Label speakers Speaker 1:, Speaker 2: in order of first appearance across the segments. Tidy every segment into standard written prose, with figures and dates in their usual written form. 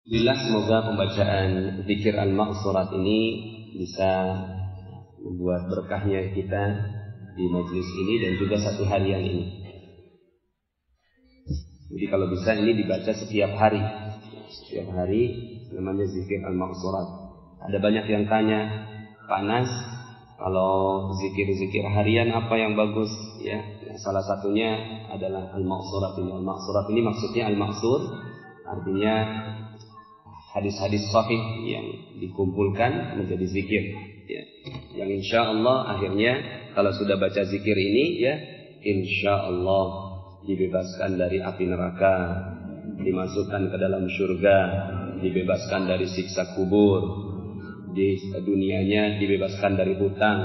Speaker 1: Alhamdulillah, semoga pembacaan zikir al-maqsurat ini bisa membuat berkahnya kita di majelis ini dan juga satu harian ini. Jadi kalau bisa ini dibaca setiap hari. Setiap hari namanya zikir al-maqsurat. Ada banyak yang tanya, Panas, kalau zikir-zikir harian apa yang bagus? Ya, salah satunya adalah al-maqsurat ini. Al-maqsurat ini maksudnya al-maqsur, artinya hadis-hadis sahih yang dikumpulkan menjadi zikir, ya. Yang insya Allah akhirnya kalau sudah baca zikir ini, ya, insya Allah dibebaskan dari api neraka, dimasukkan ke dalam surga, dibebaskan dari siksa kubur, di dunianya dibebaskan dari hutang,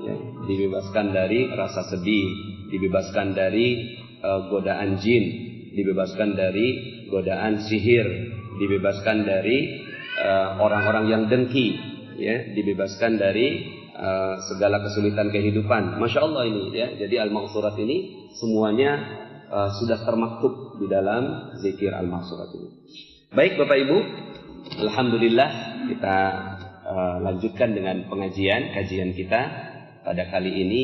Speaker 1: ya, dibebaskan dari rasa sedih, dibebaskan dari godaan jin, dibebaskan dari godaan sihir, dibebaskan dari orang-orang yang dengki, ya, dibebaskan dari segala kesulitan kehidupan. Masya Allah ini, ya. Jadi al-maqsurat ini semuanya sudah termaktub di dalam zikir al-maqsurat ini. Baik Bapak Ibu, alhamdulillah kita lanjutkan dengan kajian kita pada kali ini,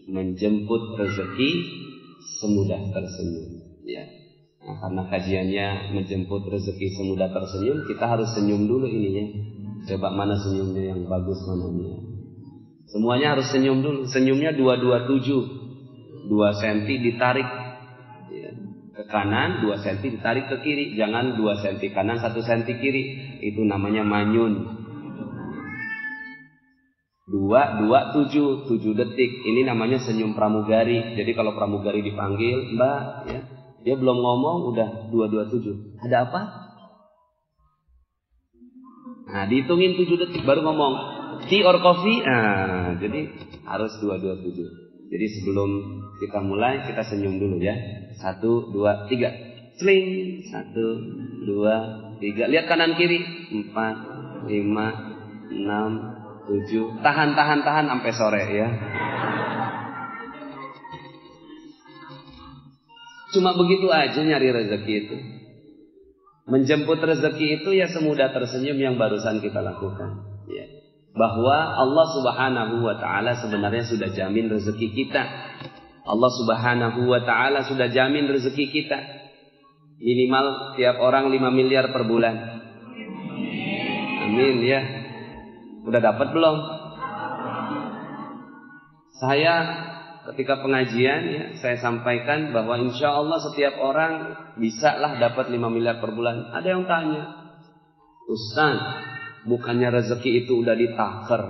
Speaker 1: menjemput rezeki semudah tersenyum, ya. Nah, karena kajiannya menjemput rezeki semudah tersenyum, kita harus senyum dulu ini, ya. Coba mana senyumnya yang bagus mananya. Semuanya harus senyum dulu. Senyumnya 227, 2 cm ditarik, ya, ke kanan, 2 cm ditarik ke kiri. Jangan 2 cm kanan, 1 cm kiri. Itu namanya manyun. 227, 7 detik. Ini namanya senyum pramugari. Jadi kalau pramugari dipanggil, Mbak, ya, dia belum ngomong udah 227. Ada apa? Nah, dihitungin 7 detik baru ngomong. Tea or coffee? Nah, jadi harus 227. Jadi sebelum kita mulai, kita senyum dulu, ya. 1, 2, 3. Sling. 1, 2, 3. Lihat kanan kiri. 4, 5, 6, 7. Tahan sampai sore, ya. Cuma begitu aja nyari rezeki itu. Menjemput rezeki itu ya semudah tersenyum yang barusan kita lakukan, ya. Bahwa Allah Subhanahu wa ta'ala sebenarnya sudah jamin rezeki kita. Allah Subhanahu wa ta'ala sudah jamin rezeki kita. Minimal tiap orang 5 miliar per bulan. Amin, ya. Udah dapat belum? Saya ketika pengajian, ya, saya sampaikan bahwa insya Allah setiap orang bisa lah dapat 5 miliar per bulan. Ada yang tanya, Ustaz, bukannya rezeki itu udah ditaker?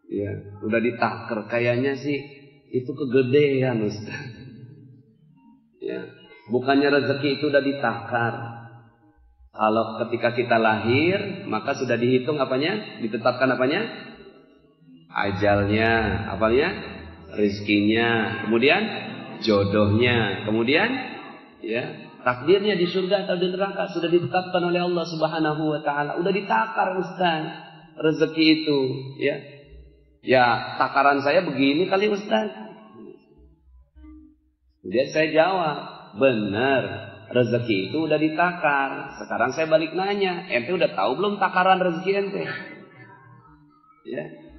Speaker 1: Ya, udah ditaker. Kayaknya sih itu kegedean, Ustaz. Ya, bukannya rezeki itu udah ditakar? Kalau ketika kita lahir, maka sudah dihitung apanya? Ditetapkan apanya? Ajalnya, apanya? Rizkinya, kemudian jodohnya, kemudian, ya, takdirnya di surga atau di neraka sudah ditetapkan oleh Allah Subhanahu wa ta'ala. Udah ditakar, Ustaz, rezeki itu, ya. Ya, takaran saya begini kali, Ustaz. Kemudian saya jawab, benar, rezeki itu udah ditakar. Sekarang saya balik nanya, ente udah tahu belum takaran rezeki ente? Ya.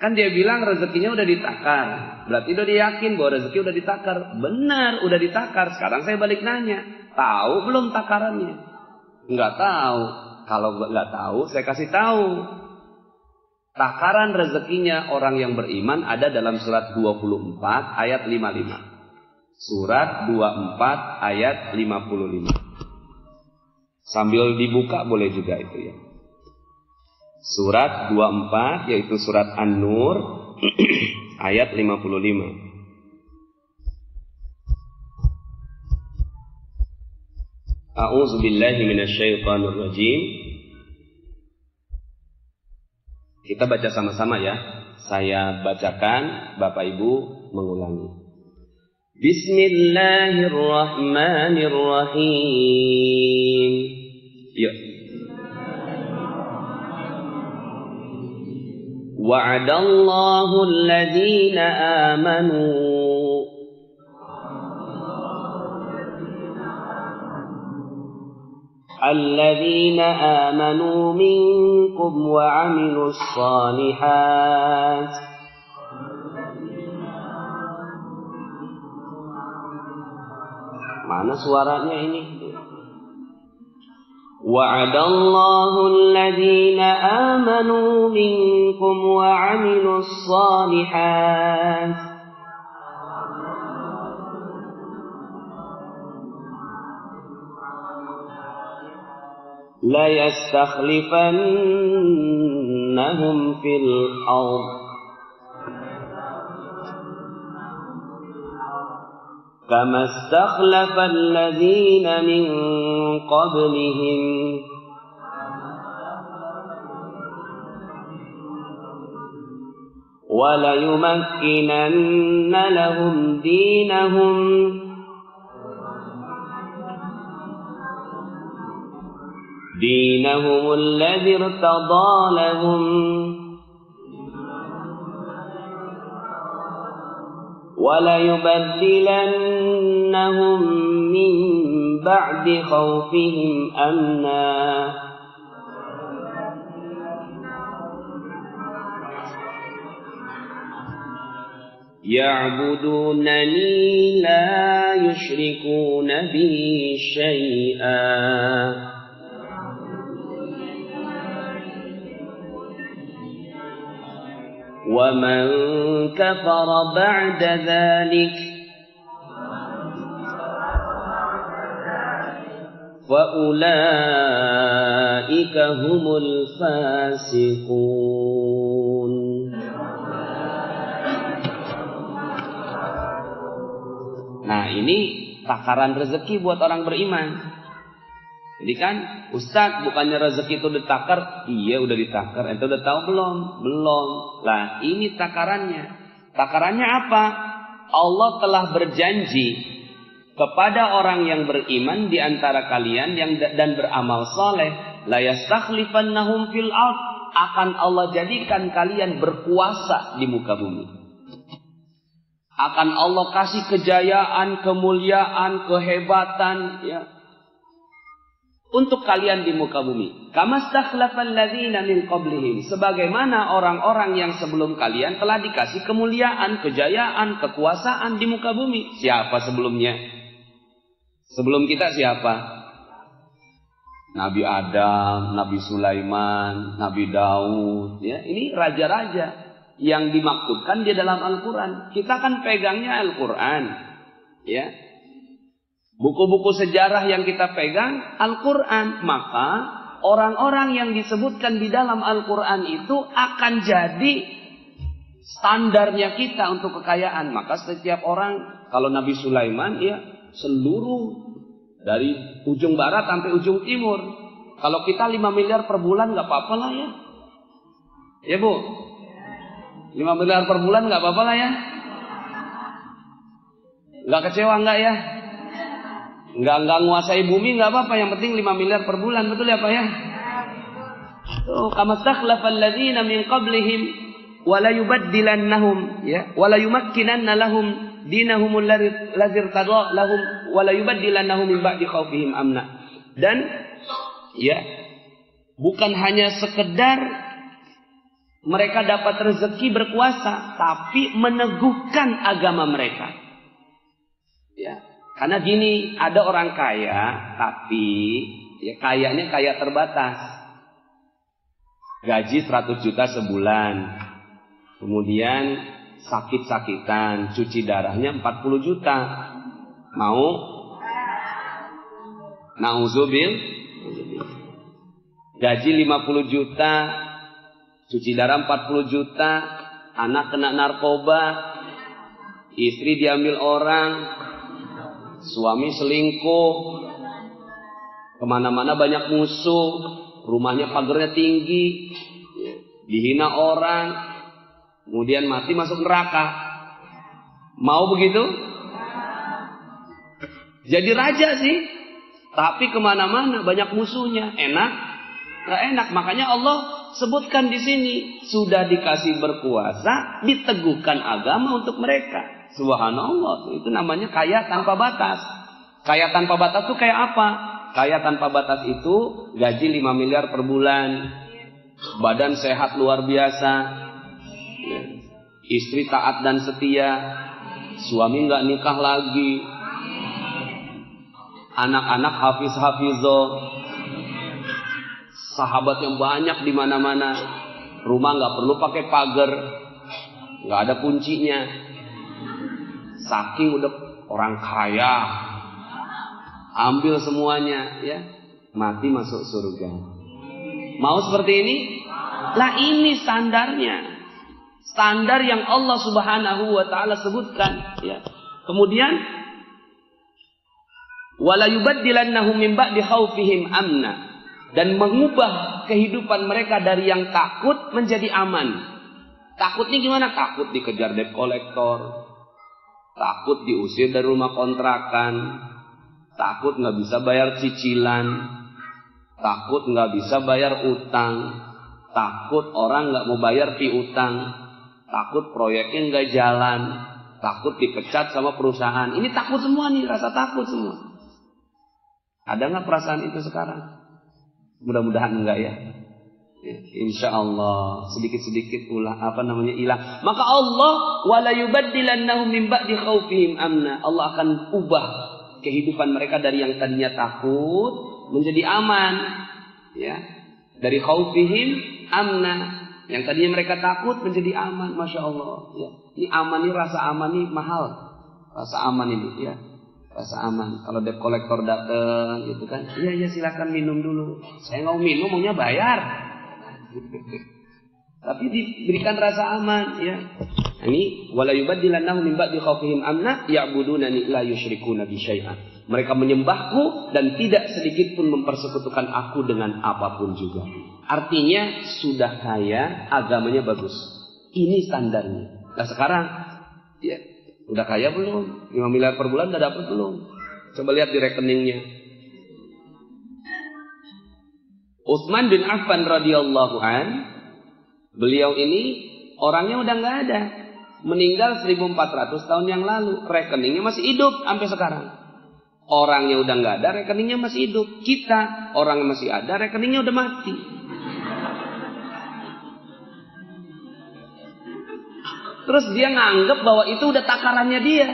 Speaker 1: Kan dia bilang rezekinya udah ditakar. Berarti udah yakin bahwa rezeki udah ditakar. Benar, udah ditakar. Sekarang saya balik nanya, tahu belum takarannya? Enggak tahu. Kalau enggak tahu, saya kasih tahu. Takaran rezekinya orang yang beriman ada dalam surat 24 ayat 55. Surat 24 ayat 55. Sambil dibuka boleh juga itu, ya. Surat 24 yaitu surat An-Nur ayat 55. A'udzu billahi minasyaitonir rajim. Kita baca sama-sama, ya. Saya bacakan, Bapak Ibu mengulangi. Bismillahirrahmanirrahim. Yuk. Wa'adallahu alladhina amanu alladzina amanu minkum wa 'amilus shalihat. Mana suaranya ini? Wa'adallahu alladzina amanu minkum wa 'amilus shalihat. La yastakhlifannahum fil ardh kama istakhlafa alladzina min qablihim wa la yumakkinanna lahum dinahum alladzi irtadaa lahum wa la yubaddilannahum min ba'di khawfihim amna ya'budunani la yushrikuna bi syai'a وَمَنْ كَفَرَ بَعْدَ ذَلِكَ فَأُولَئِكَ هُمُ الْفَاسِقُونَ. Nah, ini takaran rezeki buat orang beriman. Jadi kan, Ustadz, bukannya rezeki itu ditakar? Iya, udah ditakar. Ente udah tahu belum? Belum. Lah, ini takarannya. Takarannya apa? Allah telah berjanji kepada orang yang beriman di antara kalian dan beramal soleh, la yastakhlifannahum fil ardh, akan Allah jadikan kalian berkuasa di muka bumi. Akan Allah kasih kejayaan, kemuliaan, kehebatan, ya, untuk kalian di muka bumi. Kama stakhlafal ladzina min qablihim, sebagaimana orang-orang yang sebelum kalian telah dikasih kemuliaan, kejayaan, kekuasaan di muka bumi. Siapa sebelumnya? Sebelum kita siapa? Nabi Adam, Nabi Sulaiman, Nabi Daud, ya, ini raja-raja yang dimaksudkan di dalam Al-Qur'an. Kita kan pegangnya Al-Qur'an, ya. Buku-buku sejarah yang kita pegang Al-Quran. Maka orang-orang yang disebutkan di dalam Al-Quran itu akan jadi standarnya kita untuk kekayaan. Maka setiap orang, kalau Nabi Sulaiman, ya, seluruh dari ujung barat sampai ujung timur. Kalau kita 5 miliar per bulan nggak apa-apa lah ya. Ya Bu? 5 miliar per bulan nggak apa-apa lah ya. Nggak kecewa nggak ya? Nggak nguasai bumi nggak apa-apa, yang penting 5 miliar per bulan, betul ya Pak ya? Kama stakhlafal ladzina min qablihim wa la yubaddilannahum, ya, wa la yumakkinanna lahum dinahum alladzi irtada lahum wa la yubaddilannahum min ba'di khaufihim amna. Dan ya, bukan hanya sekedar mereka dapat rezeki berkuasa, tapi meneguhkan agama mereka. Ya. Karena gini, ada orang kaya, tapi ya kayanya kaya terbatas. Gaji 100 juta sebulan. Kemudian sakit-sakitan, cuci darahnya 40 juta. Mau? Nauzubil. Gaji 50 juta, cuci darah 40 juta, anak kena narkoba, istri diambil orang, suami selingkuh, kemana-mana banyak musuh, rumahnya pagarnya tinggi, dihina orang, kemudian mati masuk neraka. Mau begitu? Jadi raja sih, tapi kemana-mana banyak musuhnya. Enak? Gak enak. Makanya Allah sebutkan di sini, sudah dikasih berkuasa, diteguhkan agama untuk mereka. Subhanallah, itu namanya kaya tanpa batas. Kaya tanpa batas itu kayak apa? Kaya tanpa batas itu gaji 5 miliar per bulan, badan sehat luar biasa, istri taat dan setia, suami nggak nikah lagi, anak-anak hafiz-hafizah, sahabat yang banyak di mana-mana, rumah nggak perlu pakai pagar, nggak ada kuncinya, saking udah orang kaya, ambil semuanya, ya, mati masuk surga. Mau seperti ini? Lah ini standarnya, standar yang Allah Subhanahu wa Ta'ala sebutkan, ya. Kemudian wala yubaddilannahum min ba'di khaufihim amna, dan mengubah kehidupan mereka dari yang takut menjadi aman. Takutnya gimana? Takut dikejar debt collector, takut diusir dari rumah kontrakan, takut nggak bisa bayar cicilan, takut nggak bisa bayar utang, takut orang nggak mau bayar piutang, takut proyeknya nggak jalan, takut dipecat sama perusahaan. Ini takut semua nih, rasa takut semua. Ada nggak perasaan itu sekarang? Mudah-mudahan enggak ya. Insya Allah sedikit-sedikit hilang. Maka Allah wala yubaddilannahum min ba'di khaufihim amna. Allah akan ubah kehidupan mereka dari yang tadinya takut menjadi aman, ya. Dari khaufihim amna, yang tadinya mereka takut menjadi aman. Masya Allah, ya. Ini aman, ini rasa aman ini mahal. Rasa aman ini, ya. Rasa aman. Kalau debt collector datang gitu kan, iya silakan minum dulu. Saya nggak mau minum, maunya bayar. Tapi diberikan rasa aman, ya. Ini wala yubaddilannahum min ba'di khaufihim amna ya'budunani la yusyrikuna bi syai'an. Mereka menyembahku dan tidak sedikit pun mempersekutukan aku dengan apapun juga. Artinya sudah kaya, agamanya bagus. Ini standarnya. Nah sekarang, ya, udah kaya belum? 5 miliar per bulan udah dapat belum? Coba lihat di rekeningnya. Utsman bin Affan radhiyallahu an, beliau ini orangnya udah nggak ada, meninggal 1400 tahun yang lalu, rekeningnya masih hidup sampai sekarang. Orangnya udah nggak ada, rekeningnya masih hidup. Kita orang masih ada, rekeningnya udah mati. Terus dia nganggep bahwa itu udah takarannya dia.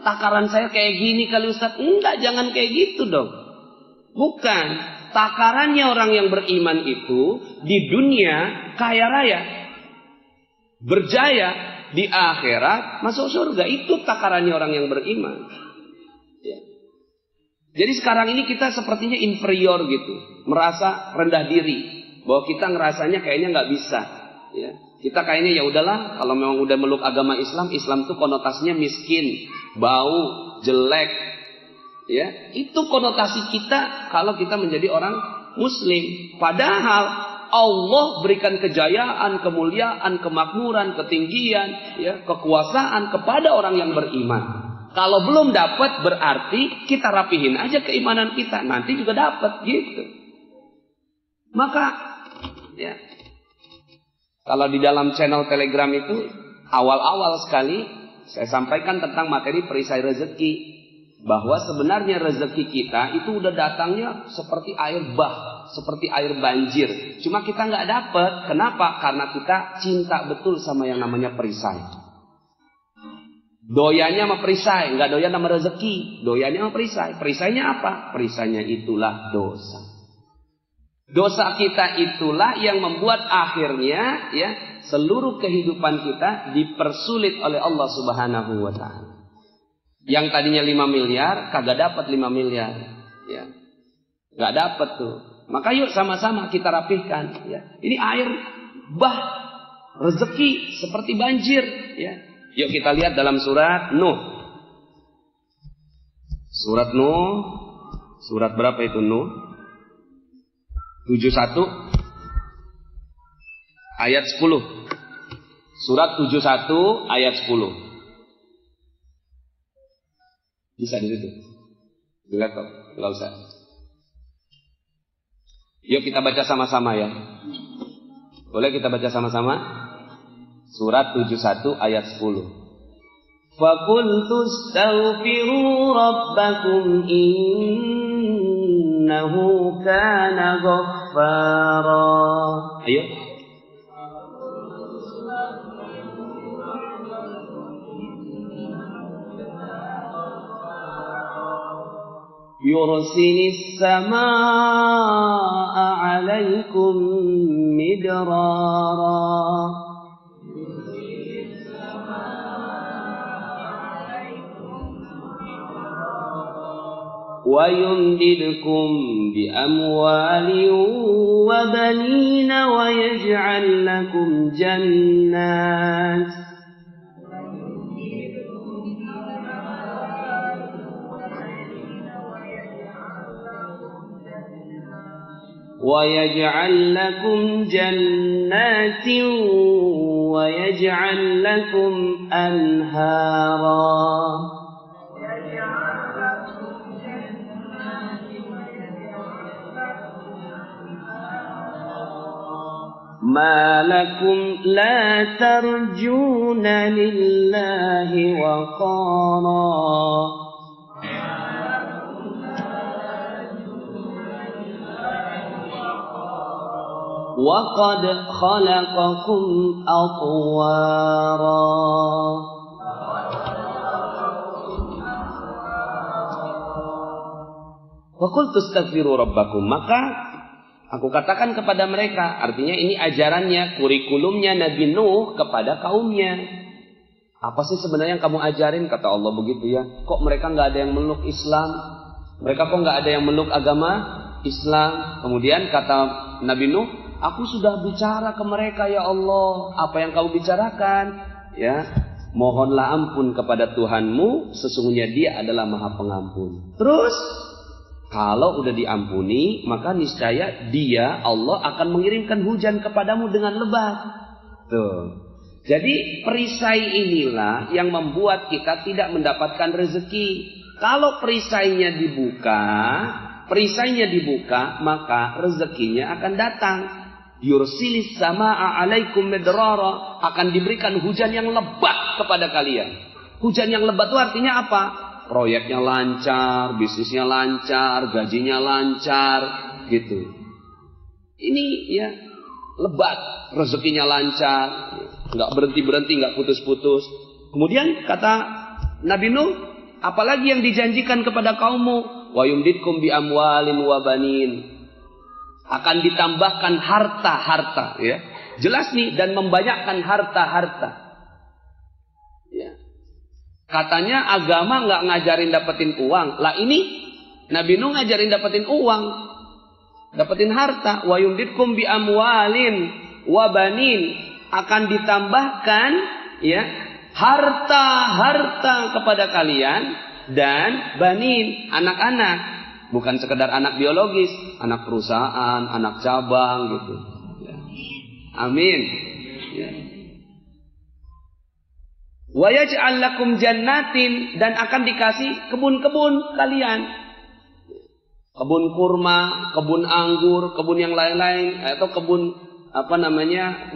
Speaker 1: Takaran saya kayak gini kali Ustaz. Enggak, jangan kayak gitu dong. Bukan. Takarannya orang yang beriman itu di dunia kaya raya, berjaya, di akhirat masuk surga. Itu takarannya orang yang beriman, ya. Jadi sekarang ini kita sepertinya inferior gitu, merasa rendah diri, bahwa kita ngerasanya kayaknya nggak bisa, ya. Kita kayaknya ya udahlah, kalau memang udah meluk agama Islam, Islam tuh konotasinya miskin, bau, jelek, ya. Itu konotasi kita kalau kita menjadi orang Muslim. Padahal Allah berikan kejayaan, kemuliaan, kemakmuran, ketinggian, ya, kekuasaan kepada orang yang beriman. Kalau belum dapat berarti kita rapihin aja keimanan kita, nanti juga dapat gitu. Maka, ya. Kalau di dalam channel Telegram itu awal-awal sekali saya sampaikan tentang materi perisai rezeki, bahwa sebenarnya rezeki kita itu udah datangnya seperti air bah, seperti air banjir. Cuma kita nggak dapat. Kenapa? Karena kita cinta betul sama yang namanya perisai. Doyannya sama perisai, nggak doyan sama rezeki. Doyannya sama perisai. Perisainya apa? Perisainya itulah dosa. Dosa kita itulah yang membuat akhirnya, ya, seluruh kehidupan kita dipersulit oleh Allah Subhanahu wa Ta'ala. Yang tadinya 5 miliar kagak dapat 5 miliar, ya. Nggak dapat tuh. Maka yuk sama-sama kita rapihkan, ya. Ini air bah, rezeki seperti banjir, ya. Yuk kita lihat dalam surat Nuh. Surat Nuh, surat berapa itu Nuh? 71 ayat 10. Surat 71 ayat 10. Bisa di situ. Dilihat kok, enggak usah. Yuk kita baca sama-sama ya. Boleh kita baca sama-sama? Surat 71 ayat 10. فَقُلْتُ اسْتَغْفِرُوا رَبَّكُمْ innahu kana ghaffara. Ayo. Yursilis samaa'a 'alaikum midrara. Wa yumdidkum bi amwalin wa banina wa yaj'al lakum jannat وَيَجْعَلْ لَكُمْ جَنَّاتٍ وَيَجْعَلْ لَكُمْ أَنْهَارًا. مَا لَكُمْ لَا تَرْجُونَ لِلَّهِ وَقَارًا. وَقَدْ خَلَقَكُمْ أَطْوَارًا. وَقُلْتُ اسْتَغْفِرُوا رَبَّكُمْ. Maka aku katakan kepada mereka, artinya ini ajarannya, kurikulumnya Nabi Nuh kepada kaumnya. Apa sih sebenarnya yang kamu ajarin? Kata Allah begitu ya. Kok mereka nggak ada yang meluk Islam? Mereka kok nggak ada yang meluk agama Islam? Kemudian kata Nabi Nuh, aku sudah bicara ke mereka ya Allah. Apa yang kau bicarakan? Ya, mohonlah ampun kepada Tuhanmu, sesungguhnya Dia adalah Maha Pengampun. Terus, kalau udah diampuni, maka niscaya Dia, Allah, akan mengirimkan hujan kepadamu dengan lebat. Tuh. Jadi perisai inilah yang membuat kita tidak mendapatkan rezeki. Kalau perisainya dibuka, maka rezekinya akan datang. Yursilis samaa'a 'alaikum midrara, akan diberikan hujan yang lebat kepada kalian. Hujan yang lebat itu artinya apa? Proyeknya lancar, bisnisnya lancar, gajinya lancar, gitu. Ini ya lebat, rezekinya lancar, nggak berhenti-berhenti, nggak putus-putus. Kemudian kata Nabi Nuh, apalagi yang dijanjikan kepada kaummu? Wa yumdidkum bi amwalin wa banin. Akan ditambahkan harta-harta, ya. Jelas nih, dan membanyakkan harta-harta. Ya. Katanya agama nggak ngajarin dapetin uang. Lah ini Nabi Nuh ngajarin dapetin uang, dapetin harta. Wa yumdidkum bi amwalin wa banin, akan ditambahkan ya harta-harta kepada kalian dan banin, anak-anak. Bukan sekedar anak biologis, anak perusahaan, anak cabang gitu. Ya. Amin. Ya. Wa yaj'al lakum jannatin, dan akan dikasih kebun-kebun kalian. Kebun kurma, kebun anggur, kebun yang lain-lain, atau kebun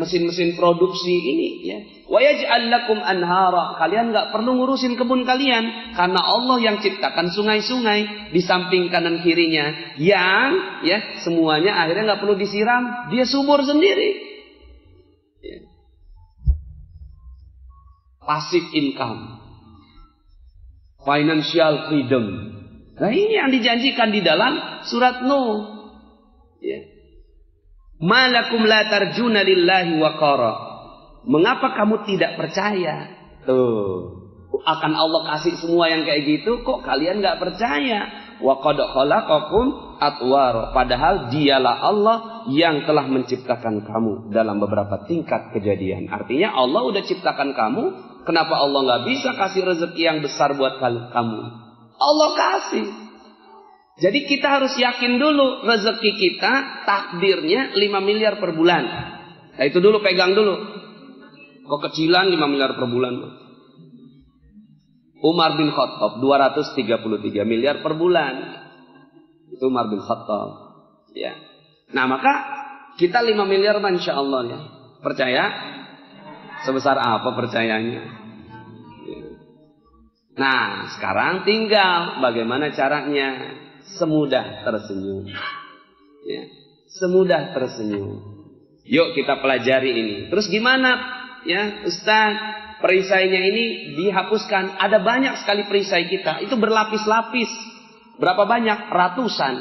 Speaker 1: mesin-mesin produksi ini ya. Wa yaj'al lakum anhara, kalian enggak perlu ngurusin kebun kalian karena Allah yang ciptakan sungai-sungai di samping kanan kirinya yang ya semuanya akhirnya enggak perlu disiram, dia subur sendiri. Ya. Passive income, financial freedom. Nah, ini yang dijanjikan di dalam surat Nuh. Ya. Malakum la tarjuna lillahi waqara. Mengapa kamu tidak percaya? Tuh, akan Allah kasih semua yang kayak gitu, kok kalian nggak percaya? Wa qad khalaqakum atwara. Padahal Dialah Allah yang telah menciptakan kamu dalam beberapa tingkat kejadian. Artinya Allah udah ciptakan kamu, kenapa Allah nggak bisa kasih rezeki yang besar buat kamu? Allah kasih. Jadi kita harus yakin dulu rezeki kita takdirnya 5 miliar per bulan. Nah itu dulu, pegang dulu. Kok kecilan 5 miliar per bulan? Umar bin Khattab 233 miliar per bulan. Itu Umar bin Khattab. Ya. Nah maka kita 5 miliar Masya Allah ya. Percaya? Sebesar apa percayanya? Ya. Nah sekarang tinggal bagaimana caranya. semudah tersenyum. Ya, semudah tersenyum. Yuk kita pelajari ini. Terus gimana ya Ustaz? Perisainya ini dihapuskan. Ada banyak sekali perisai kita. Itu berlapis-lapis. Berapa banyak? Ratusan.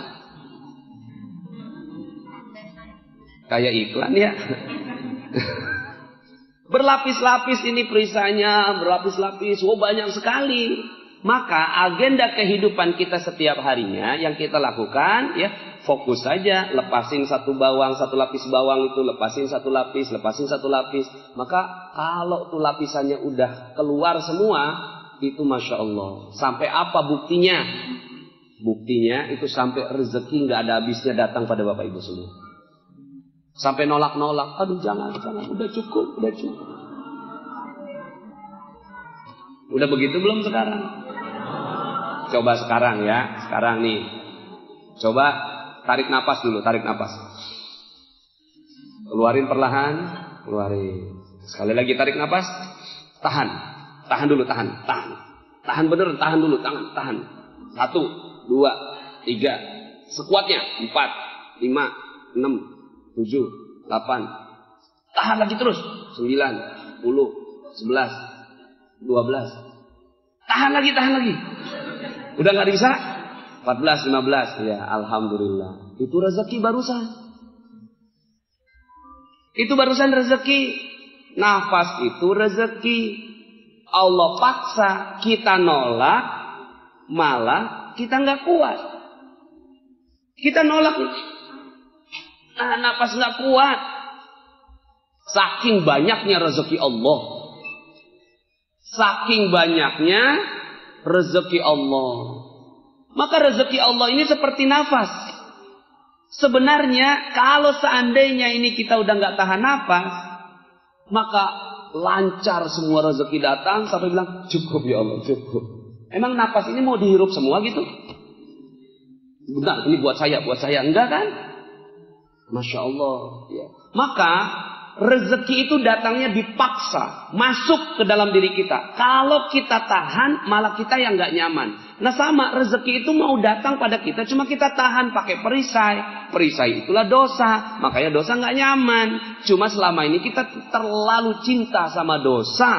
Speaker 1: Kayak iklan ya. Berlapis-lapis ini perisainya. Berlapis-lapis. Oh banyak sekali. Maka agenda kehidupan kita setiap harinya yang kita lakukan ya fokus saja, lepasin satu lapis bawang itu, lepasin satu lapis. Maka kalau tuh lapisannya udah keluar semua, itu Masya Allah. Sampai apa buktinya? Buktinya itu sampai rezeki nggak ada habisnya datang pada Bapak Ibu semua. Sampai nolak-nolak, aduh jangan, udah cukup. Udah begitu belum sekarang? Coba sekarang ya, sekarang nih. Coba tarik napas dulu, tarik napas. Keluarin perlahan, keluarin. Sekali lagi tarik napas, tahan dulu, tahan bener, tahan dulu, tahan. 1, 2, 3, sekuatnya 4, 5, 6, 7, 8. Tahan lagi terus, 9, 10, 11, 12. Tahan lagi. Udah nggak bisa? 14, 15. Ya, alhamdulillah. Itu rezeki barusan. Itu barusan rezeki. Nafas itu rezeki. Allah paksa, kita nolak, malah kita nggak kuat. Kita nolak. Nafas nggak kuat. Saking banyaknya rezeki Allah. Saking banyaknya rezeki Allah. Maka rezeki Allah ini seperti nafas. Sebenarnya kalau seandainya ini kita udah nggak tahan nafas, maka lancar semua rezeki datang sampai bilang cukup ya Allah, cukup. Emang nafas ini mau dihirup semua gitu? Benar, ini buat saya enggak kan? Masya Allah. Ya. Maka rezeki itu datangnya dipaksa masuk ke dalam diri kita. Kalau kita tahan, malah kita yang nggak nyaman. Nah sama, rezeki itu mau datang pada kita, cuma kita tahan pakai perisai. Perisai itulah dosa, makanya dosa nggak nyaman. Cuma selama ini kita terlalu cinta sama dosa,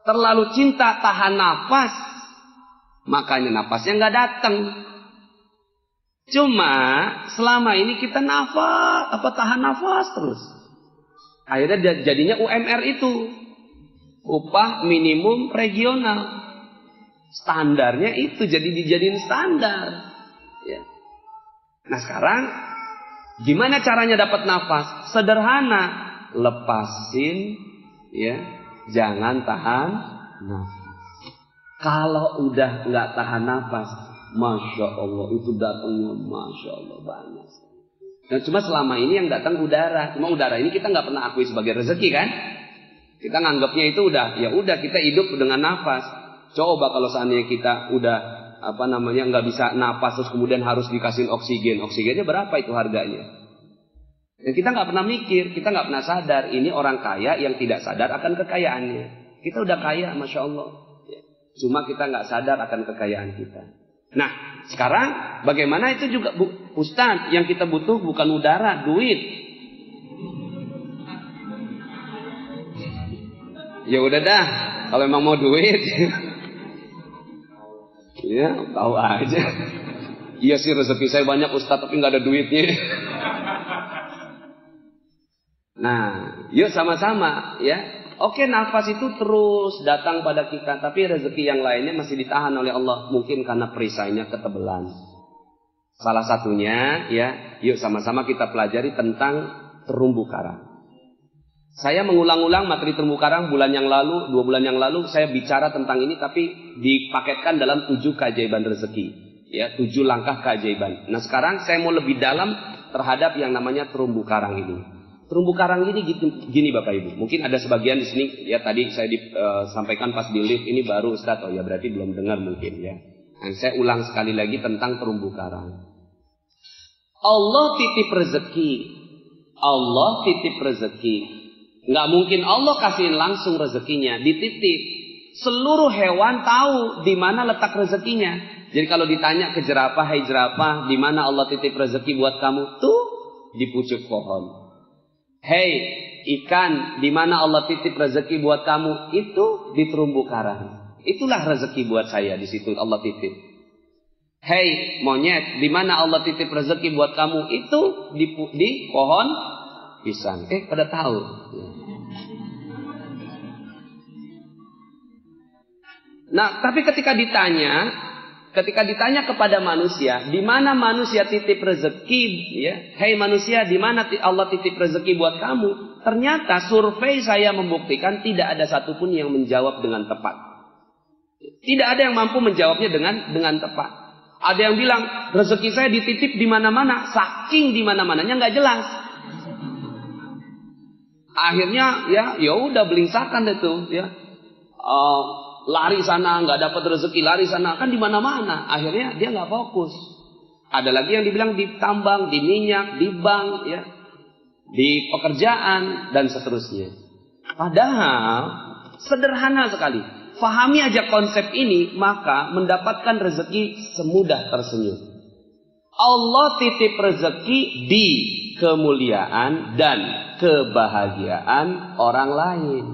Speaker 1: terlalu cinta tahan nafas, makanya nafasnya nggak datang. Cuma selama ini kita tahan nafas terus. Akhirnya jadinya UMR itu upah minimum regional. Standarnya itu jadi dijadiin standar. Ya. Nah sekarang gimana caranya dapat nafas? Sederhana, lepasin, ya, jangan tahan nafas. Kalau udah nggak tahan nafas, Masya Allah, itu datangnya Masya Allah banyak. Dan cuma selama ini yang datang udara. Cuma udara ini kita nggak pernah akui sebagai rezeki kan? Kita nganggapnya itu udah kita hidup dengan nafas. Coba kalau seandainya kita udah nggak bisa nafas terus kemudian harus dikasih oksigen. Oksigennya berapa itu harganya? Dan kita nggak pernah mikir, kita nggak pernah sadar. Ini orang kaya yang tidak sadar akan kekayaannya. Kita udah kaya, Masya Allah. Cuma kita nggak sadar akan kekayaan kita. Nah, sekarang bagaimana itu juga Ustaz, yang kita butuh bukan udara, duit. Ya udah dah, kalau memang mau duit, ya tahu aja. Iya sih rezeki saya banyak Ustaz, tapi nggak ada duitnya. Nah, yuk sama-sama ya. Oke, nafas itu terus datang pada kita, tapi rezeki yang lainnya masih ditahan oleh Allah, mungkin karena perisainya ketebelan. Salah satunya ya, yuk sama-sama kita pelajari tentang terumbu karang. Saya mengulang-ulang materi terumbu karang bulan yang lalu, 2 bulan yang lalu saya bicara tentang ini, tapi dipaketkan dalam 7 keajaiban rezeki, ya 7 langkah keajaiban. Nah sekarang saya mau lebih dalam terhadap yang namanya terumbu karang ini. Terumbu karang ini gini Bapak Ibu. Mungkin ada sebagian di sini ya tadi saya sampaikan pas di lift ini baru Ustaz, oh ya berarti belum dengar mungkin ya. Nah, saya ulang sekali lagi tentang terumbu karang. Allah titip rezeki. Allah titip rezeki. Nggak mungkin Allah kasihin langsung rezekinya, dititip. Seluruh hewan tahu di mana letak rezekinya. Jadi kalau ditanya ke jerapah, hai jerapah, di mana Allah titip rezeki buat kamu? Tuh, di pucuk pohon. Hei ikan, di mana Allah titip rezeki buat kamu? Itu di terumbu karang. Itulah rezeki buat saya, di situ Allah titip. Hei monyet, di mana Allah titip rezeki buat kamu? Itu di pohon pisang. Pada tahu. Nah, tapi ketika ditanya kepada manusia, di mana manusia titip rezeki, ya? Hei manusia, di mana Allah titip rezeki buat kamu? Ternyata survei saya membuktikan tidak ada satupun yang menjawab dengan tepat. Tidak ada yang mampu menjawabnya dengan tepat. Ada yang bilang rezeki saya dititip di mana-mana, saking di mana-mananya nggak jelas. Akhirnya ya udah belingsakan itu, ya. Lari sana nggak dapat rezeki, lari sana kan di mana-mana. Akhirnya dia nggak fokus. Ada lagi yang dibilang di tambang, di minyak, di bank, ya, di pekerjaan dan seterusnya. Padahal sederhana sekali. Fahami aja konsep ini, maka mendapatkan rezeki semudah tersenyum. Allah titip rezeki di kemuliaan dan kebahagiaan orang lain.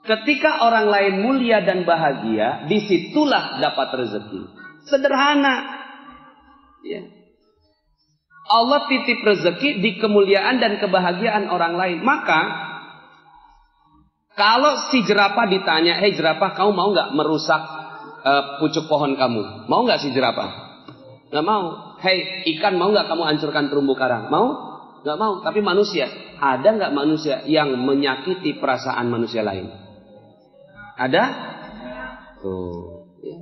Speaker 1: Ketika orang lain mulia dan bahagia, disitulah dapat rezeki. Sederhana. Ya. Allah titip rezeki di kemuliaan dan kebahagiaan orang lain. Maka, kalau si jerapah ditanya, hei jerapah, kamu mau nggak merusak pucuk pohon kamu? Mau nggak si jerapah? Nggak mau. Hei ikan, mau nggak kamu hancurkan terumbu karang? Mau? Nggak mau. Tapi manusia, ada nggak manusia yang menyakiti perasaan manusia lain? Ada? Tuh. Ya.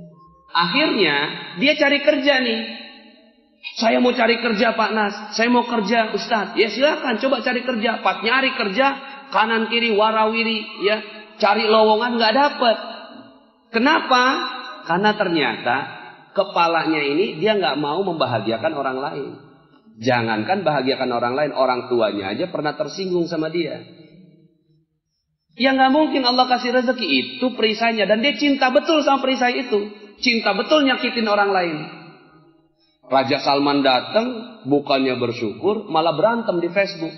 Speaker 1: Akhirnya dia cari kerja nih. Saya mau cari kerja Pak Nas. Saya mau kerja Ustadz. Ya silakan coba cari kerja. Pas nyari kerja kanan kiri warawiri, ya cari lowongan nggak dapet. Kenapa? Karena ternyata kepalanya ini dia nggak mau membahagiakan orang lain. Jangankan bahagiakan orang lain, orang tuanya aja pernah tersinggung sama dia. Ya nggak mungkin Allah kasih rezeki itu perisainya, dan dia cinta betul sama perisai itu, cinta betul nyakitin orang lain. Raja Salman datang, bukannya bersyukur, malah berantem di Facebook.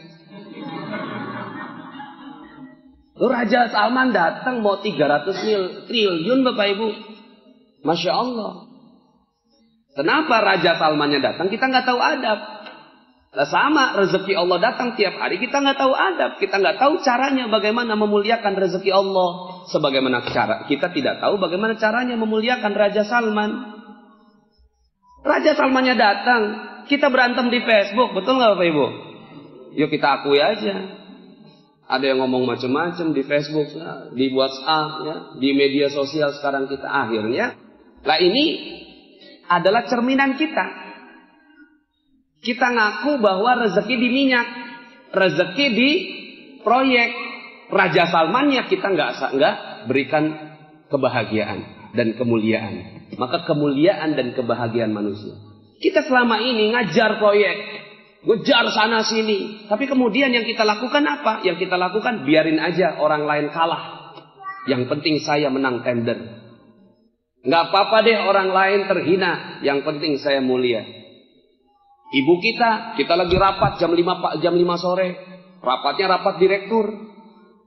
Speaker 1: Raja Salman datang mau 300 triliun Bapak Ibu, Masya Allah. Kenapa Raja Salmannya datang? Kita nggak tahu adab. Sama rezeki Allah datang tiap hari, kita nggak tahu adab, kita nggak tahu caranya bagaimana memuliakan rezeki Allah. Sebagaimana cara kita tidak tahu bagaimana caranya memuliakan Raja Salman. Raja Salmannya datang, kita berantem di Facebook, betul nggak Bapak Ibu? Yuk kita akui aja. Ada yang ngomong macam-macam di Facebook, ya, di WhatsApp, ya, di media sosial sekarang kita akhirnya. Lah ini adalah cerminan kita. Kita ngaku bahwa rezeki di minyak, rezeki di proyek. Raja Salmannya kita nggak berikan kebahagiaan dan kemuliaan. Maka kemuliaan dan kebahagiaan manusia. Kita selama ini ngajar proyek, ngejar sana sini. Tapi kemudian yang kita lakukan apa? Yang kita lakukan biarin aja orang lain kalah. Yang penting saya menang tender. Nggak apa-apa deh orang lain terhina. Yang penting saya mulia. Ibu kita lagi rapat jam 5 sore. Rapatnya rapat direktur.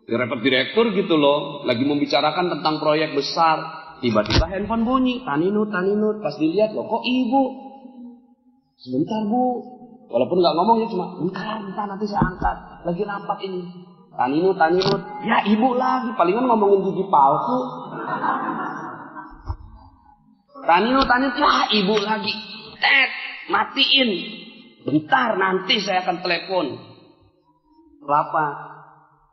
Speaker 1: Rapat direktur gitu loh. Lagi membicarakan tentang proyek besar. Tiba-tiba handphone bunyi. Taninut. Pas dilihat loh, kok ibu? Sebentar bu. Walaupun nggak ngomong ya cuma, bentar nanti saya angkat. Lagi rapat ini. Taninut. Ya ibu lagi. Palingan ngomongin gigi palsu. Taninut. Ya ibu lagi. Matiin. Bentar nanti saya akan telepon. Rapat.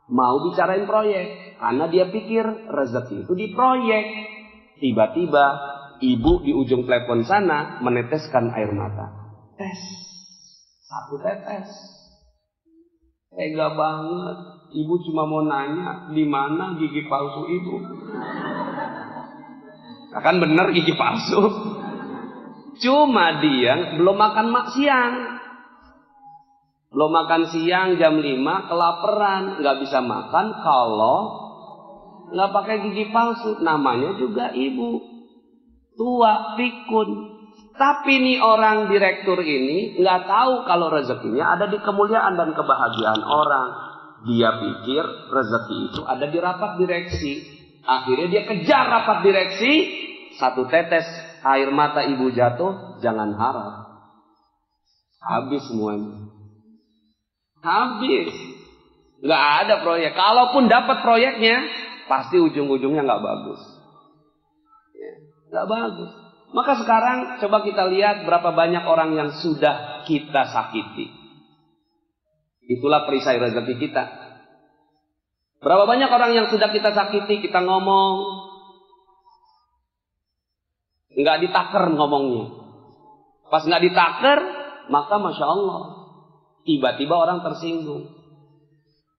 Speaker 1: Mau bicarain proyek. Karena dia pikir rezeki itu di proyek. Tiba-tiba ibu di ujung telepon sana meneteskan air mata. Tes. 1 tetes. Tega banget. Ibu cuma mau nanya di mana gigi palsu ibu. Nah, kan bener gigi palsu. Cuma dia belum makan siang. Belum makan siang jam 5, kelaparan. Nggak bisa makan kalau nggak pakai gigi palsu, namanya juga ibu. Tua, pikun. Tapi nih orang direktur ini nggak tahu kalau rezekinya ada di kemuliaan dan kebahagiaan orang. Dia pikir rezeki itu ada di rapat direksi. Akhirnya dia kejar rapat direksi. Satu tetes air mata ibu jatuh, jangan harap. Habis semuanya. Habis. Nggak ada proyek. Kalaupun dapat proyeknya, pasti ujung-ujungnya nggak bagus. Nggak bagus. Maka sekarang coba kita lihat berapa banyak orang yang sudah kita sakiti. Itulah perisai rezeki kita. Berapa banyak orang yang sudah kita sakiti, kita ngomong, nggak ditaker ngomongnya. Pas nggak ditaker, maka Masya Allah, tiba-tiba orang tersinggung.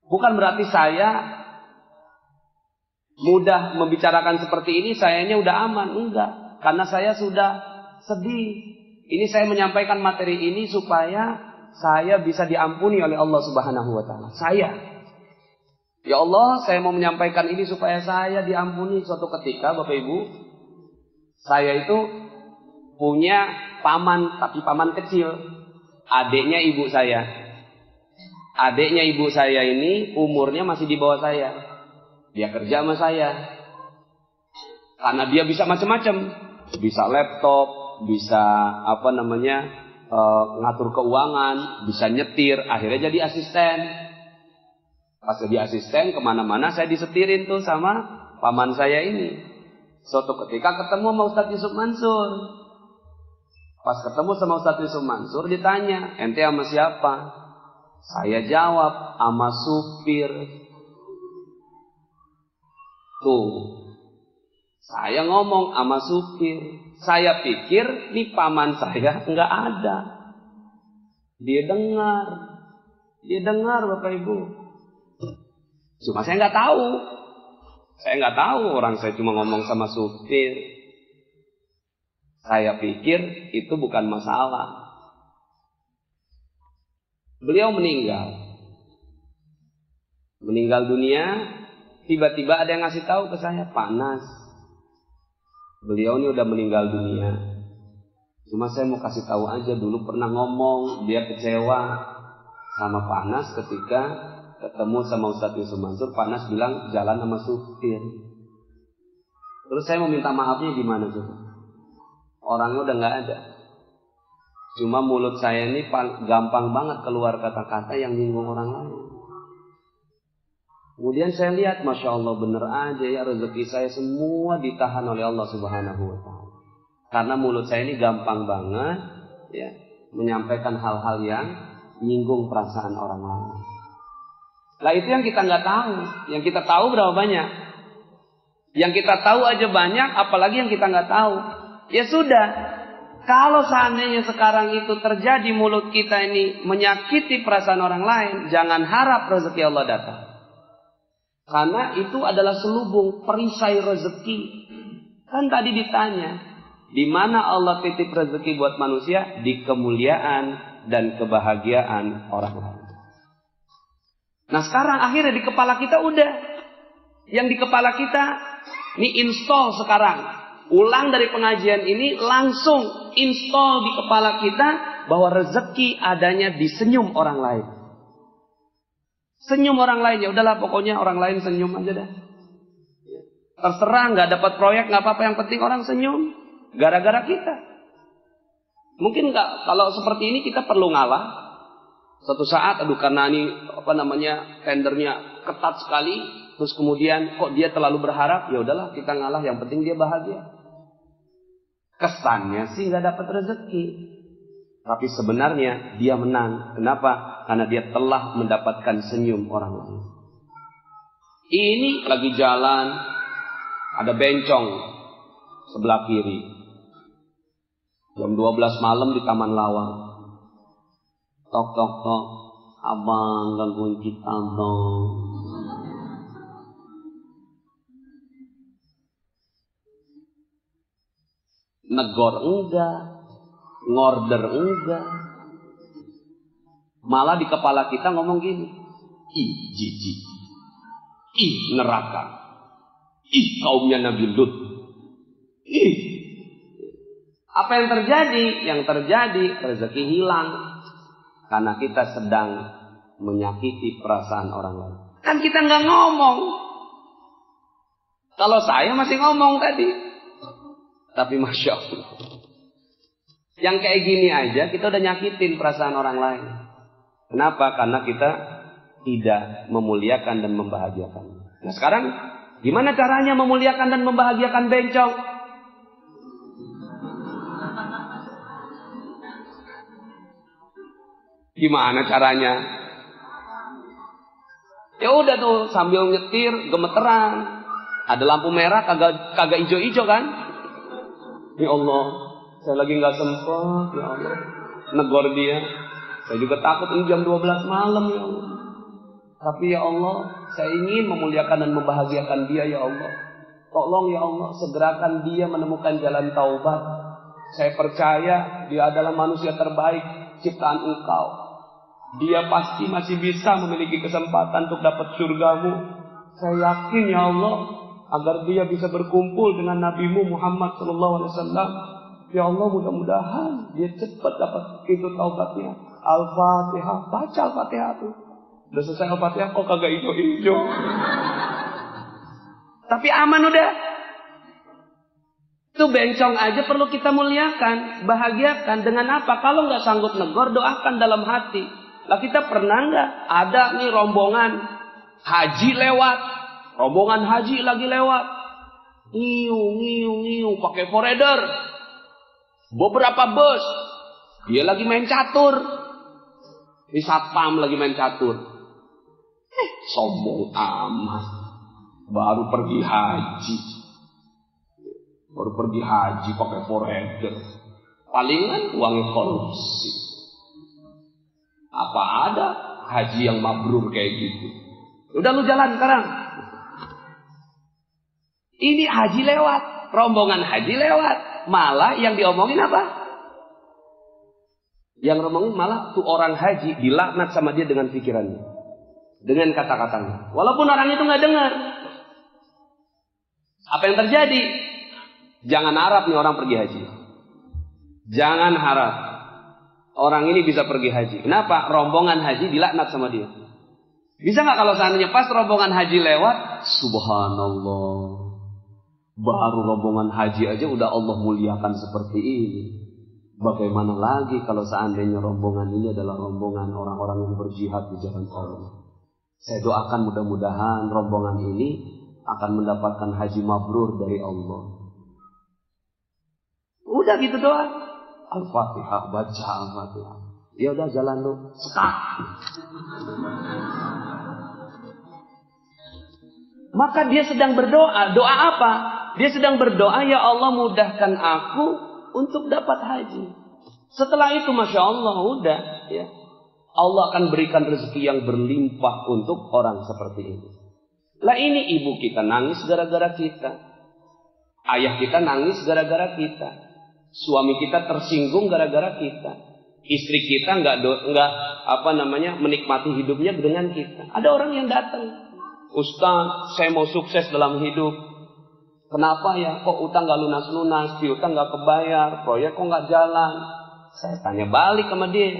Speaker 1: Bukan berarti saya mudah membicarakan seperti ini, sayanya udah aman. Enggak. Karena saya sudah sedih. Ini saya menyampaikan materi ini supaya saya bisa diampuni oleh Allah Subhanahu wa Ta'ala. Saya. Ya Allah, saya mau menyampaikan ini supaya saya diampuni. Suatu ketika, Bapak Ibu, saya itu punya paman, tapi paman kecil. Adiknya ibu saya. Adiknya ibu saya ini umurnya masih di bawah saya. Dia kerja sama saya. Karena dia bisa macam-macam. Bisa laptop, bisa ngatur keuangan, bisa nyetir, akhirnya jadi asisten. Pas jadi asisten kemana-mana saya disetirin tuh sama paman saya ini. Suatu ketika ketemu sama Ustadz Yusuf Mansur. Pas ketemu sama Ustadz Yusuf Mansur ditanya, ente sama siapa? Saya jawab, sama supir. Tuh, saya ngomong sama supir. Saya pikir di paman saya nggak ada. Dia dengar Bapak Ibu. Cuma saya nggak tahu. Saya nggak tahu, orang saya cuma ngomong sama supir. Saya pikir itu bukan masalah. Beliau meninggal dunia. Tiba-tiba ada yang ngasih tahu ke saya, panas. Beliau ini udah meninggal dunia. Cuma saya mau kasih tahu aja, dulu pernah ngomong dia kecewa sama Panas ketika ketemu sama Ustadz Yusuf Mansur. Panas bilang jalan sama supir. Terus saya mau minta maafnya gimana coba? Orangnya udah nggak ada. Cuma mulut saya ini gampang banget keluar kata-kata yang nyinggung orang lain. Kemudian saya lihat, Masya Allah, bener aja ya, rezeki saya semua ditahan oleh Allah Subhanahu wa Ta'ala. Karena mulut saya ini gampang banget ya, menyampaikan hal-hal yang menyinggung perasaan orang lain. Nah itu yang kita nggak tahu. Yang kita tahu berapa banyak? Yang kita tahu aja banyak, apalagi yang kita nggak tahu. Ya sudah, kalau seandainya sekarang itu terjadi mulut kita ini menyakiti perasaan orang lain, jangan harap rezeki Allah datang. Karena itu adalah selubung perisai rezeki. Kan tadi ditanya, di mana Allah titip rezeki buat manusia? Di kemuliaan dan kebahagiaan orang lain. Nah sekarang akhirnya di kepala kita udah. Yang di kepala kita, ini install sekarang. Ulang dari pengajian ini, langsung install di kepala kita bahwa rezeki adanya di senyum orang lain. Senyum orang lain, ya udahlah pokoknya orang lain senyum aja dah. Terserah nggak dapat proyek nggak apa-apa, yang penting orang senyum. Gara-gara kita. Mungkin nggak, kalau seperti ini kita perlu ngalah. Suatu saat, karena ini tendernya ketat sekali, terus kemudian kok dia terlalu berharap, ya udahlah kita ngalah, yang penting dia bahagia. Kesannya sih nggak dapat rezeki. Tapi sebenarnya dia menang. Kenapa? Karena dia telah mendapatkan senyum orang lain. Ini lagi jalan, ada bencong sebelah kiri. Jam 12 malam di Taman Lawang. Tok tok tok, abang gangguin kita dong. Negor enggak. Ngorder enggak. Malah di kepala kita ngomong gini, ih jijik, ih neraka, Ih, kaumnya Nabi Lut. Ih. Apa yang terjadi? Yang terjadi rezeki hilang. Karena kita sedang menyakiti perasaan orang lain. Kan kita nggak ngomong. Kalau saya masih ngomong tadi. Tapi Masya Allah. Yang kayak gini aja kita udah nyakitin perasaan orang lain. Kenapa? Karena kita tidak memuliakan dan membahagiakan. Nah sekarang gimana caranya memuliakan dan membahagiakan bencong? Gimana caranya? Ya udah tuh sambil nyetir gemeteran. Ada lampu merah kagak ijo-ijo kan? Ya Allah, saya lagi nggak sempat, ya Allah. Negor dia. Saya juga takut ini jam 12 malam ya Allah. Tapi ya Allah, saya ingin memuliakan dan membahagiakan dia ya Allah. Tolong ya Allah, segerakan dia menemukan jalan taubat. Saya percaya dia adalah manusia terbaik ciptaan Engkau. Dia pasti masih bisa memiliki kesempatan untuk dapat surgamu. Saya yakin ya Allah, agar dia bisa berkumpul dengan Nabi-Mu Muhammad SAW. Ya Allah, mudah-mudahan dia cepat dapat itu taubatnya. Al-Fatihah, baca Al-Fatihah tuh. Udah selesai Al-Fatihah kok kagak ijo-ijo. Tapi aman udah. Itu bencong aja perlu kita muliakan, bahagiakan. Dengan apa? Kalau nggak sanggup negor, doakan dalam hati. Lah kita pernah nggak ada nih rombongan haji lewat, rombongan haji lagi lewat, ngiu pakai foreder, beberapa bus, dia lagi main catur, di satpam lagi main catur, sombong amat, baru pergi haji pakai foreder, palingan uangnya korupsi. Apa ada haji yang mabrur kayak gitu? Udah lu jalan sekarang. Ini haji lewat, rombongan haji lewat. Malah yang diomongin apa? Yang ngomongin malah tuh orang haji dilaknat sama dia dengan pikirannya. Dengan kata-katanya. Walaupun orang itu nggak dengar. Apa yang terjadi? Jangan harap nih orang pergi haji. Jangan harap orang ini bisa pergi haji. Kenapa? Rombongan haji dilaknat sama dia. Bisa nggak kalau seandainya pas rombongan haji lewat, subhanallah, baru rombongan haji aja udah Allah muliakan seperti ini. Bagaimana lagi kalau seandainya rombongan ini adalah rombongan orang-orang yang berjihad di jalan Allah. Saya doakan mudah-mudahan rombongan ini akan mendapatkan haji mabrur dari Allah. Udah gitu doang. Al-Fatihah, baca Al-Fatihah. Ya udah jalan lu, sekat. Maka dia sedang berdoa. Doa apa? Dia sedang berdoa, ya Allah mudahkan aku untuk dapat haji. Setelah itu Masya Allah udah ya. Allah akan berikan rezeki yang berlimpah untuk orang seperti ini. Lah ini ibu kita nangis gara-gara kita. Ayah kita nangis gara-gara kita. Suami kita tersinggung gara-gara kita. Istri kita nggak menikmati hidupnya dengan kita. Ada orang yang datang, Ustaz, saya mau sukses dalam hidup. Kenapa ya? Kok utang nggak lunas-lunas, piutang nggak kebayar, proyek kok nggak jalan? Saya tanya balik sama dia,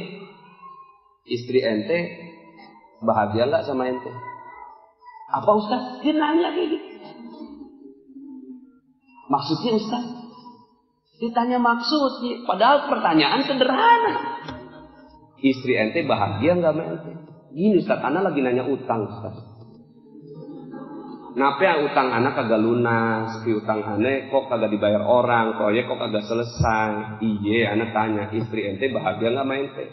Speaker 1: istri ente bahagia nggak sama ente? Apa Ustaz? Dia nanya kayak gitu. Maksudnya Ustaz? Ditanya maksudnya, padahal pertanyaan sederhana. Istri ente bahagia nggak sama ente? Gini Ustaz, ana lagi nanya utang Ustaz. Kenapa ya utang anak kagak lunas, piutang ane kok kagak dibayar orang, proyek kok kagak selesai. Iya, anak tanya, istri ente bahagia nggak sama ente?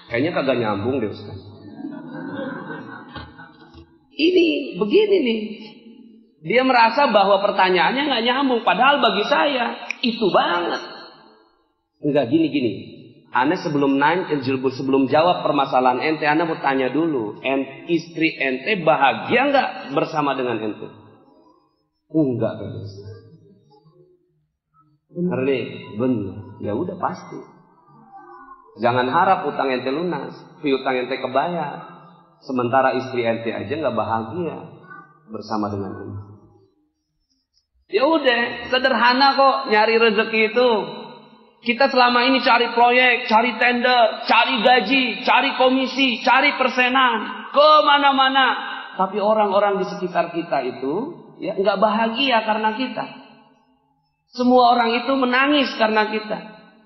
Speaker 1: Kayaknya kagak nyambung deh Ustaz. Ini begini nih. Dia merasa bahwa pertanyaannya nggak nyambung, padahal bagi saya itu banget. Enggak gini. Ane sebelum jawab permasalahan ente, ane mau tanya dulu, istri ente bahagia nggak bersama dengan ente? Enggak, benar nih, benar. Ya udah pasti. Jangan harap utang ente lunas, piutang ente kebayar. Sementara istri ente aja nggak bahagia bersama dengan ente. Ya udah, sederhana kok nyari rezeki itu. Kita selama ini cari proyek, cari tender, cari gaji, cari komisi, cari persenan, kemana-mana. Tapi orang-orang di sekitar kita itu ya nggak bahagia karena kita. Semua orang itu menangis karena kita,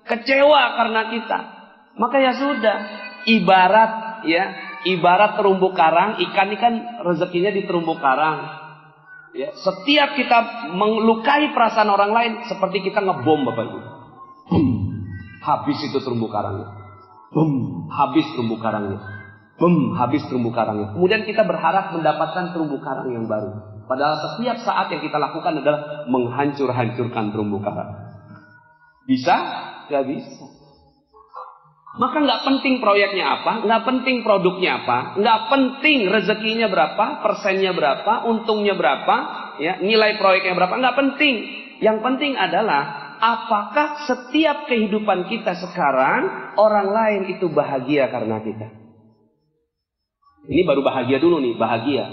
Speaker 1: kecewa karena kita. Maka ya sudah, ibarat terumbu karang, ikan rezekinya di terumbu karang. Ya, setiap kita melukai perasaan orang lain seperti kita ngebom, Bapak Ibu. Habis itu terumbu karangnya. Habis terumbu karangnya. Habis terumbu karangnya. Kemudian kita berharap mendapatkan terumbu karang yang baru. Padahal setiap saat yang kita lakukan adalah menghancur-hancurkan terumbu karang. Bisa? Gak bisa. Maka nggak penting proyeknya apa, nggak penting produknya apa, nggak penting rezekinya berapa, persennya berapa, untungnya berapa, ya, nilai proyeknya berapa, nggak penting. Yang penting adalah apakah setiap kehidupan kita sekarang orang lain itu bahagia karena kita. Ini baru bahagia dulu nih, bahagia.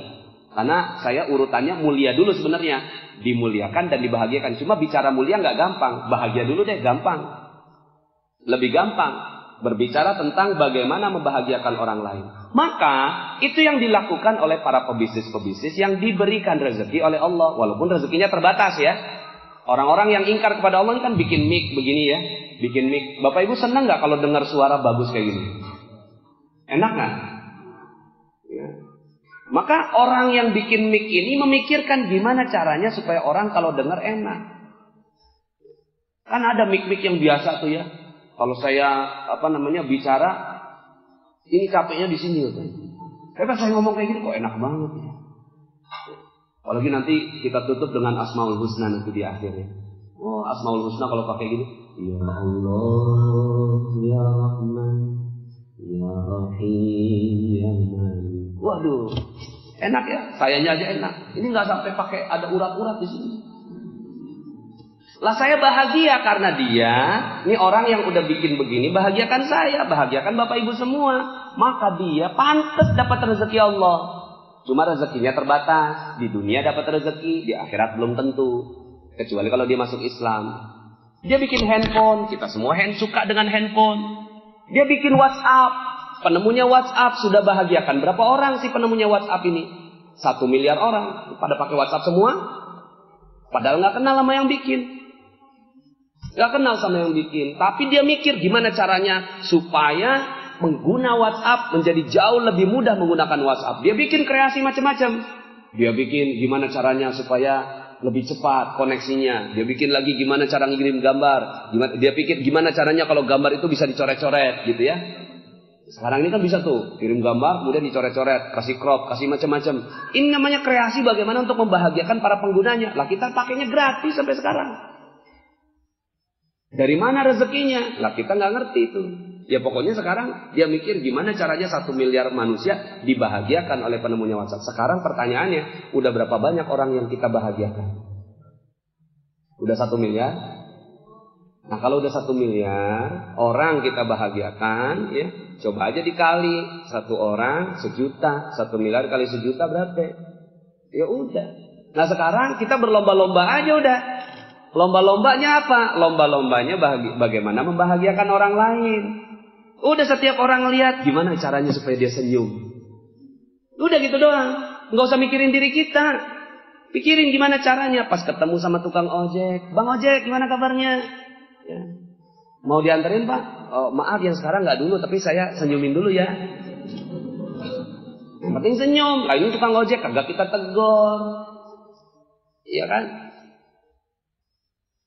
Speaker 1: Karena saya urutannya mulia dulu sebenarnya, dimuliakan dan dibahagiakan. Cuma bicara mulia nggak gampang, bahagia dulu deh gampang, lebih gampang. Berbicara tentang bagaimana membahagiakan orang lain. Maka itu yang dilakukan oleh para pebisnis-pebisnis yang diberikan rezeki oleh Allah. Walaupun rezekinya terbatas ya. Orang-orang yang ingkar kepada Allah kan bikin mic begini ya. Bikin mic. Bapak Ibu senang gak kalau dengar suara bagus kayak gini? Enak gak? Ya. Maka orang yang bikin mic ini memikirkan gimana caranya supaya orang kalau dengar enak. Kan ada mic-mic yang biasa tuh ya. Kalau saya bicara, ini capeknya di sini. Tapi saya ngomong kayak gini kok enak banget ya. Apalagi nanti kita tutup dengan Asmaul Husna nanti di akhirnya. Oh, Asmaul Husna kalau pakai gini, ya Allah, ya Rahman, ya Rahim, ya Malik. Waduh, enak ya. Sayanya aja enak. Ini nggak sampai pakai ada urat-urat di sini. Lah saya bahagia karena dia, ini orang yang udah bikin begini, bahagiakan saya, bahagiakan Bapak Ibu semua. Maka dia pantas dapat rezeki Allah. Cuma rezekinya terbatas. Di dunia dapat rezeki, di akhirat belum tentu. Kecuali kalau dia masuk Islam. Dia bikin handphone, kita semua suka dengan handphone. Dia bikin WhatsApp, penemunya WhatsApp sudah bahagiakan. Berapa orang sih penemunya WhatsApp ini? 1 miliar orang. Pada pakai WhatsApp semua? Padahal nggak kenal sama yang bikin. Gak kenal sama yang bikin. Tapi dia mikir gimana caranya supaya pengguna WhatsApp menjadi jauh lebih mudah menggunakan WhatsApp. Dia bikin kreasi macam-macam. Dia bikin gimana caranya supaya lebih cepat koneksinya. Dia bikin lagi gimana cara ngirim gambar. Dia pikir gimana caranya kalau gambar itu bisa dicoret-coret gitu ya. Sekarang ini kan bisa tuh. Kirim gambar kemudian dicoret-coret. Kasih crop, kasih macam-macam. Ini namanya kreasi bagaimana untuk membahagiakan para penggunanya. Lah kita pakainya gratis sampai sekarang. Dari mana rezekinya? Lah kita nggak ngerti itu. Ya pokoknya sekarang dia mikir gimana caranya 1 miliar manusia dibahagiakan oleh penemunya WhatsApp. Sekarang pertanyaannya, udah berapa banyak orang yang kita bahagiakan? Udah 1 miliar? Nah kalau udah 1 miliar orang kita bahagiakan, ya coba aja dikali 1 orang 1 juta, 1 miliar kali 1 juta berapa? Ya udah. Nah sekarang kita berlomba-lomba aja udah. Lomba-lombanya apa? Lomba-lombanya bagaimana membahagiakan orang lain. Udah setiap orang lihat gimana caranya supaya dia senyum. Udah gitu doang. Nggak usah mikirin diri kita. Pikirin gimana caranya. Pas ketemu sama tukang ojek. Bang ojek gimana kabarnya? Ya. Mau dianterin Pak? Oh, maaf yang sekarang nggak dulu. Tapi saya senyumin dulu ya. Yang penting senyum. Lah ini tukang ojek kagak kita tegur. Iya kan?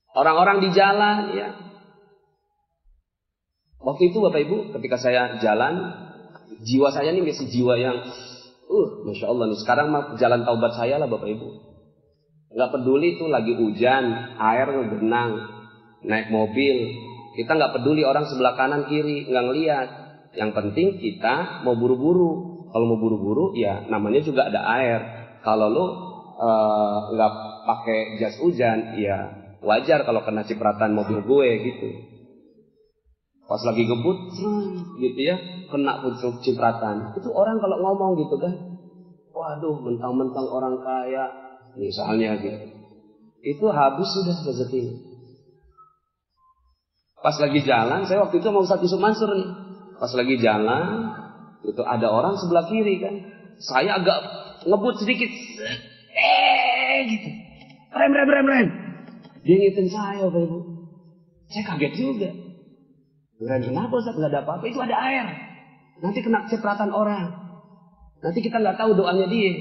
Speaker 1: Orang-orang di jalan, ya. Waktu itu Bapak Ibu, ketika saya jalan, jiwa saya ini masih jiwa yang, Masya Allah nih. Sekarang mah jalan taubat saya lah Bapak Ibu. Nggak peduli itu lagi hujan, air genang, naik mobil. Kita nggak peduli orang sebelah kanan kiri, nggak ngelihat. Yang penting kita mau buru-buru. Kalau mau buru-buru, ya namanya juga ada air. Kalau lo nggak pakai jas hujan, ya wajar kalau kena cipratan mobil gue gitu. Pas lagi ngebut, gitu ya, kena cipratan. Itu orang kalau ngomong gitu kan, waduh, mentang-mentang orang kaya, misalnya gitu. itu habis sudah rezekinya. Pas lagi jalan, saya waktu itu mau Ustaz Yusuf Mansur nih. Pas lagi jalan, itu ada orang sebelah kiri kan. Saya agak ngebut sedikit. Gitu. Rem. Dia ngitin saya, Bapak Ibu. Saya kaget juga. Rem kenapa Ustaz? Nggak ada apa-apa, itu ada air. Nanti kena cipratan orang. Nanti kita nggak tahu doanya dia.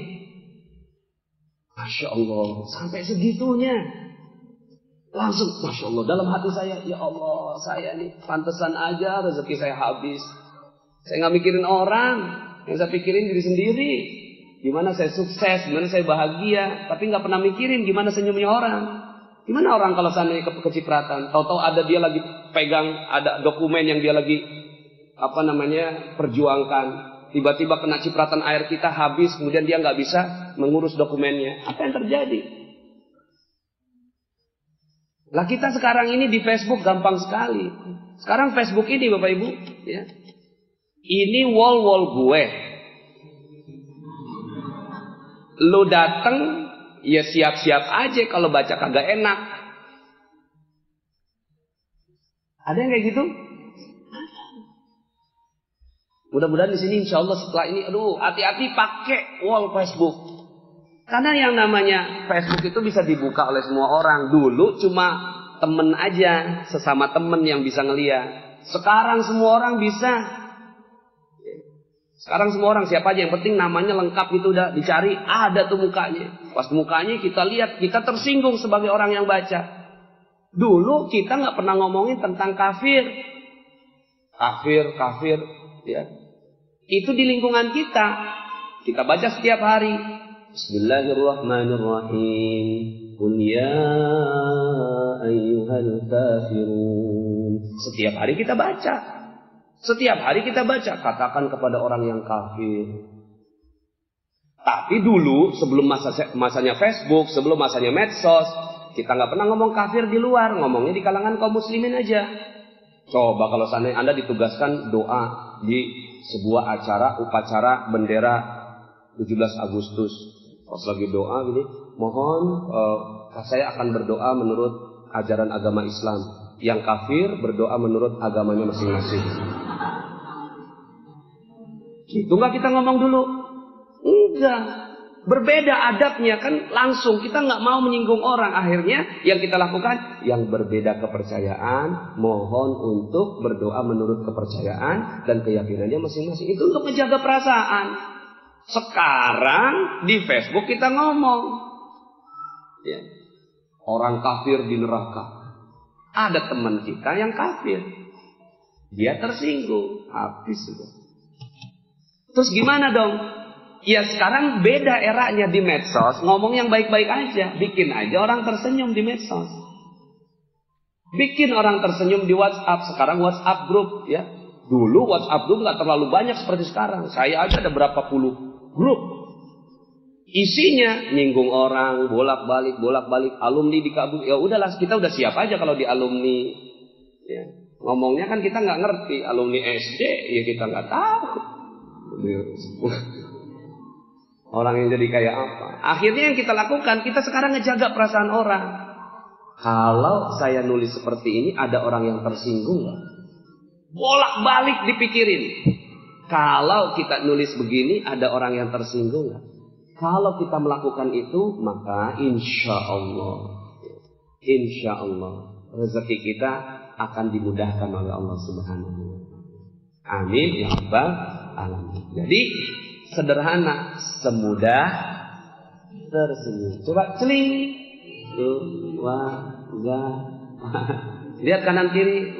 Speaker 1: Masya Allah, sampai segitunya. Langsung, Masya Allah, dalam hati saya, ya Allah, saya nih pantesan aja rezeki saya habis. Saya nggak mikirin orang, yang saya pikirin diri sendiri. Gimana saya sukses, gimana saya bahagia, tapi nggak pernah mikirin gimana senyumnya orang. Gimana orang kalau seandainya kecipratan, tahu-tahu ada dia lagi pegang, ada dokumen yang dia lagi perjuangkan. Tiba-tiba kena cipratan air kita habis, kemudian dia nggak bisa mengurus dokumennya. Apa yang terjadi? Lah kita sekarang ini di Facebook gampang sekali. Sekarang Facebook ini Bapak Ibu, ya. Ini wall gue. Lu dateng, ya siap-siap aja kalau baca kagak enak. Ada yang kayak gitu? Mudah-mudahan di sini insya Allah setelah ini, hati-hati pakai wall Facebook. Karena yang namanya Facebook itu bisa dibuka oleh semua orang. Dulu cuma temen aja, sesama temen yang bisa ngeliat. Sekarang semua orang bisa. Sekarang semua orang siapa aja, yang penting namanya lengkap itu udah dicari, ada tuh mukanya. Pas mukanya kita lihat, kita tersinggung sebagai orang yang baca. Dulu kita nggak pernah ngomongin tentang kafir, ya. Itu di lingkungan kita baca setiap hari. Bismillahirrahmanirrahim. Qul ya ayyuhal kafirun. Setiap hari kita baca. Katakan kepada orang yang kafir. Tapi dulu sebelum masanya Facebook, sebelum masanya medsos, kita nggak pernah ngomong kafir di luar, ngomongnya di kalangan kaum muslimin aja. Coba kalau seandainya Anda ditugaskan doa di sebuah upacara bendera 17 Agustus. Pas lagi doa gini, mohon saya akan berdoa menurut ajaran agama Islam. Yang kafir berdoa menurut agamanya masing-masing. Gitu nggak kita ngomong dulu? Enggak. Berbeda adabnya kan langsung. Kita nggak mau menyinggung orang. Akhirnya yang kita lakukan, yang berbeda kepercayaan, mohon untuk berdoa menurut kepercayaan dan keyakinannya masing-masing. Itu untuk menjaga perasaan. Sekarang di Facebook kita ngomong, ya, orang kafir di neraka. Ada teman kita yang kafir, dia tersinggung, habis sudah. Terus gimana dong? Ya sekarang beda eranya di medsos, ngomong yang baik-baik aja, bikin aja orang tersenyum di medsos, bikin orang tersenyum di WhatsApp. Sekarang WhatsApp grup, ya. Dulu WhatsApp grup nggak terlalu banyak seperti sekarang. Saya aja ada berapa puluh grup, isinya nyinggung orang, bolak-balik, alumni di kabur. Ya udahlah, kita udah siap aja kalau di alumni. Ya. Ngomongnya kan kita nggak ngerti, alumni SD, ya kita nggak tahu. Orang yang jadi kayak apa? Akhirnya yang kita lakukan, kita sekarang ngejaga perasaan orang. Kalau saya nulis seperti ini, ada orang yang tersinggung nggak? Bolak-balik dipikirin. Kalau kita nulis begini, ada orang yang tersinggung nggak? Kalau kita melakukan itu, maka insya Allah rezeki kita akan dimudahkan oleh Allah Subhanahu wa Ta'ala. Amin ya rabbal alamin. Jadi sederhana, semudah tersenyum. Coba celing, lihat kanan kiri,